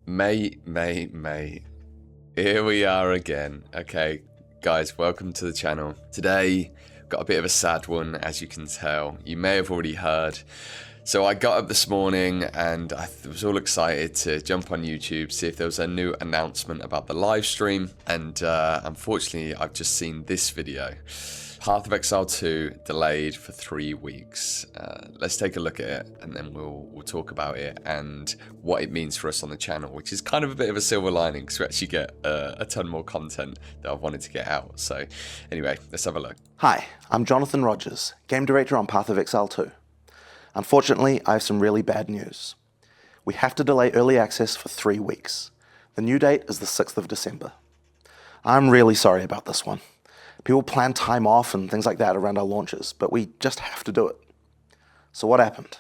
Mate. Here we are again. Okay, guys, welcome to the channel. Today, got a bit of a sad one, as you can tell. You may have already heard. So I got up this morning and I was all excited to jump on YouTube, see if there was a new announcement about the live stream. And unfortunately, I've just seen this video. Path of Exile 2 delayed for 3 weeks. Let's take a look at it and then we'll talk about it and what it means for us on the channel, which is kind of a bit of a silver lining because we actually get a ton more content that I've wanted to get out. So anyway, let's have a look. Hi, I'm Jonathan Rogers, Game Director on Path of Exile 2. Unfortunately, I have some really bad news. We have to delay early access for 3 weeks. The new date is the 6th of December. I'm really sorry about this one. People plan time off and things like that around our launches, but we just have to do it. So what happened?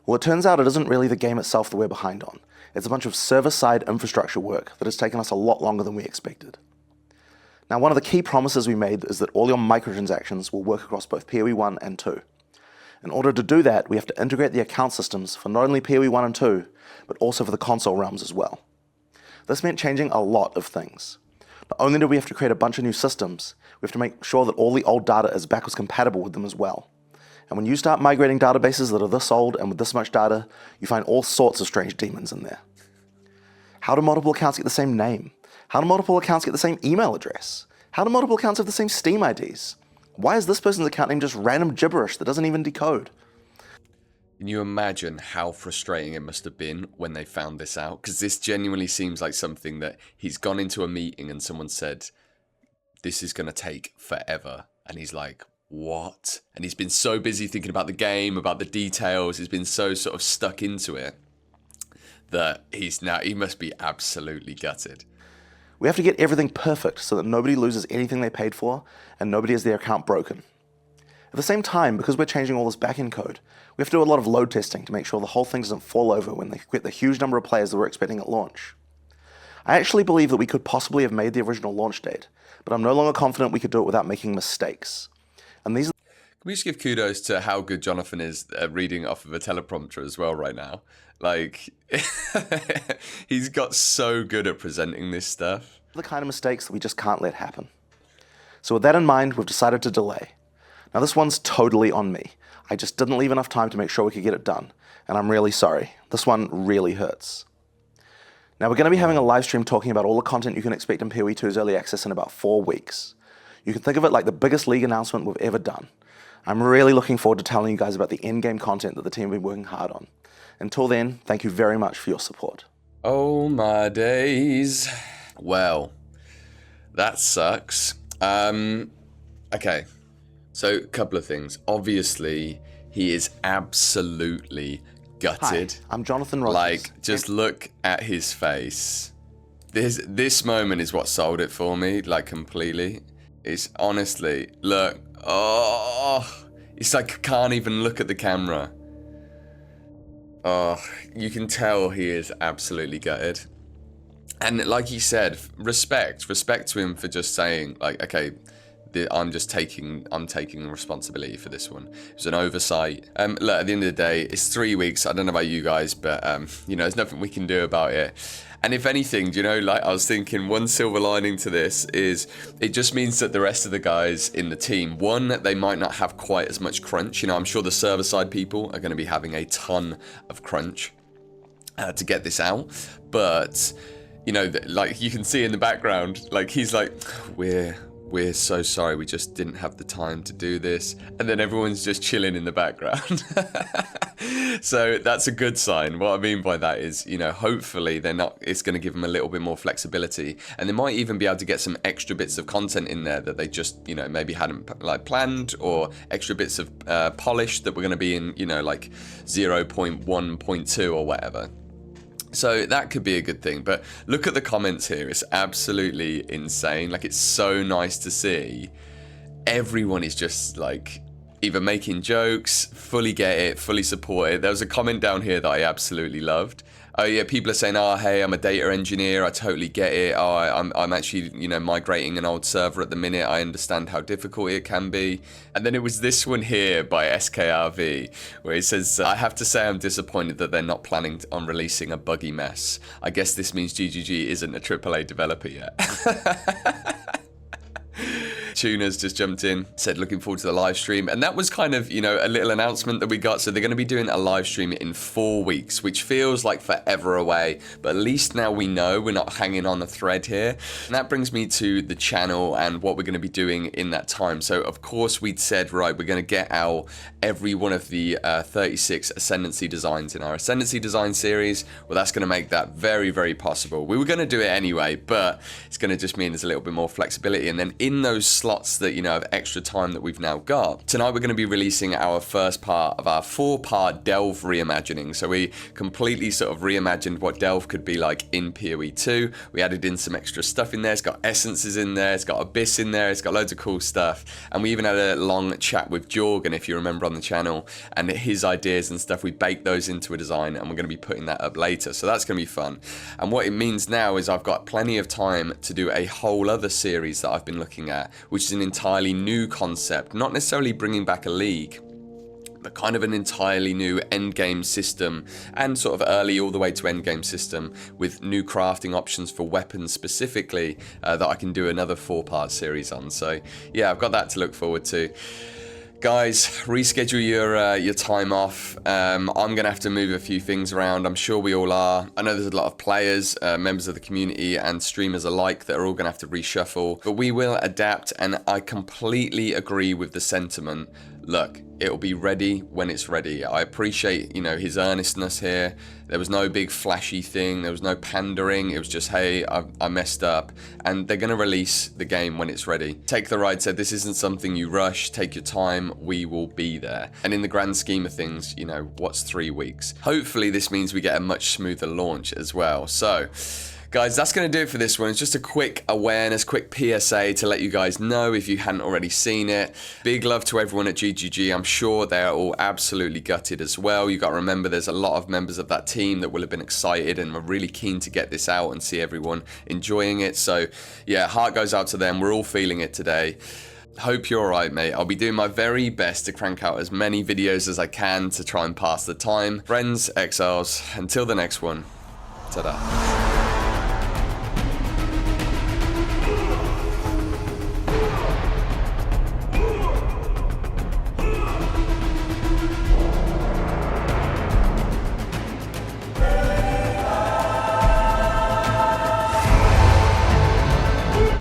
Well, it turns out it isn't really the game itself that we're behind on. It's a bunch of server-side infrastructure work that has taken us a lot longer than we expected. Now, one of the key promises we made is that all your microtransactions will work across both PoE 1 and 2. In order to do that, we have to integrate the account systems for not only PoE 1 and 2, but also for the console realms as well. This meant changing a lot of things. Not only do we have to create a bunch of new systems, we have to make sure that all the old data is backwards compatible with them as well. And when you start migrating databases that are this old and with this much data, you find all sorts of strange demons in there. How do multiple accounts get the same name? How do multiple accounts get the same email address? How do multiple accounts have the same Steam IDs? Why is this person's account name just random gibberish that doesn't even decode? Can you imagine how frustrating it must have been when they found this out? Because this genuinely seems like something that he's gone into a meeting and someone said, this is going to take forever. And he's like, what? And he's been so busy thinking about the game, about the details. He's been so sort of stuck into it that he must be absolutely gutted. We have to get everything perfect so that nobody loses anything they paid for and nobody has their account broken. At the same time, because we're changing all this backend code, we have to do a lot of load testing to make sure the whole thing doesn't fall over when they get the huge number of players that we're expecting at launch. I actually believe that we could possibly have made the original launch date, but I'm no longer confident we could do it without making mistakes. And these. Can we just give kudos to how good Jonathan is reading off of a teleprompter as well right now? Like, he's got so good at presenting this stuff. The kind of mistakes that we just can't let happen. So with that in mind, we've decided to delay. Now this one's totally on me. I just didn't leave enough time to make sure we could get it done, and I'm really sorry. This one really hurts. Now we're going to be having a live stream talking about all the content you can expect in PoE 2's early access in about 4 weeks. You can think of it like the biggest league announcement we've ever done. I'm really looking forward to telling you guys about the in-game content that the team have been working hard on. Until then, thank you very much for your support. Oh my days. Well, that sucks. Okay. So, a couple of things. Obviously, he is absolutely gutted. Hi, I'm Jonathan Rogers. Like, just look at his face. This moment is what sold it for me, like, completely. It's honestly, look, oh, it's like I can't even look at the camera. Oh, you can tell he is absolutely gutted. And like you said, respect to him for just saying, like, okay, I'm taking responsibility for this one. It was an oversight. Look, at the end of the day, it's 3 weeks. I don't know about you guys, but you know, there's nothing we can do about it. And if anything, you know, like I was thinking, one silver lining to this is it just means that the rest of the guys in the team, one, they might not have quite as much crunch. You know, I'm sure the server side people are going to be having a ton of crunch to get this out, but you know, like you can see in the background, like he's like, we're so sorry, we just didn't have the time to do this. And then everyone's just chilling in the background. So that's a good sign. What I mean by that is, you know, hopefully it's going to give them a little bit more flexibility. And they might even be able to get some extra bits of content in there that they just, you know, maybe hadn't like planned, or extra bits of polish that were going to be in, you know, like 0.1.2 or whatever. So that could be a good thing, but look at the comments here. It's absolutely insane. Like, it's so nice to see. Everyone is just like either making jokes, fully get it, fully support it. There was a comment down here that I absolutely loved. Oh yeah, people are saying, oh hey, I'm a data engineer, I totally get it. Oh, I'm actually, you know, migrating an old server at the minute. I understand how difficult it can be. And then it was this one here by SKRV, where it says, I have to say I'm disappointed that they're not planning on releasing a buggy mess. I guess this means GGG isn't a AAA developer yet. Tuner's just jumped in, said looking forward to the live stream, and that was kind of, you know, a little announcement that we got. So they're going to be doing a live stream in 4 weeks, which feels like forever away, but at least now we know we're not hanging on a thread here. And that brings me to the channel and what we're going to be doing in that time. So of course we'd said, right, we're going to get out every one of the 36 Ascendancy designs in our Ascendancy design series. Well, that's going to make that very, very possible. We were going to do it anyway, but it's going to just mean there's a little bit more flexibility. And then in those slots that, you know, of extra time that we've now got, tonight we're going to be releasing our first part of our 4-part Delve reimagining. So we completely sort of reimagined what Delve could be like in PoE 2. We added in some extra stuff in there. It's got essences in there, it's got Abyss in there, it's got loads of cool stuff. And we even had a long chat with Jorgen, if you remember, on the channel, and his ideas and stuff. We baked those into a design, and we're going to be putting that up later. So that's going to be fun. And what it means now is I've got plenty of time to do a whole other series that I've been looking at, which is an entirely new concept, not necessarily bringing back a league, but kind of an entirely new endgame system, and sort of early all the way to endgame system with new crafting options for weapons specifically that I can do another 4-part series on. So yeah, I've got that to look forward to. Guys, reschedule your time off. I'm going to have to move a few things around. I'm sure we all are. I know there's a lot of players, members of the community and streamers alike that are all going to have to reshuffle. But we will adapt, and I completely agree with the sentiment. Look, it'll be ready when it's ready. I appreciate, you know, his earnestness here. There was no big flashy thing. There was no pandering. It was just, hey, I messed up. And they're going to release the game when it's ready. Take the Ride said, this isn't something you rush. Take your time. We will be there. And in the grand scheme of things, you know, what's 3 weeks? Hopefully this means we get a much smoother launch as well. So, guys, that's going to do it for this one. It's just a quick awareness, quick PSA to let you guys know if you hadn't already seen it. Big love to everyone at GGG. I'm sure they're all absolutely gutted as well. You got to remember there's a lot of members of that team that will have been excited and were really keen to get this out and see everyone enjoying it. So yeah, heart goes out to them. We're all feeling it today. Hope you're alright, mate. I'll be doing my very best to crank out as many videos as I can to try and pass the time. Friends, Exiles, until the next one, ta-da.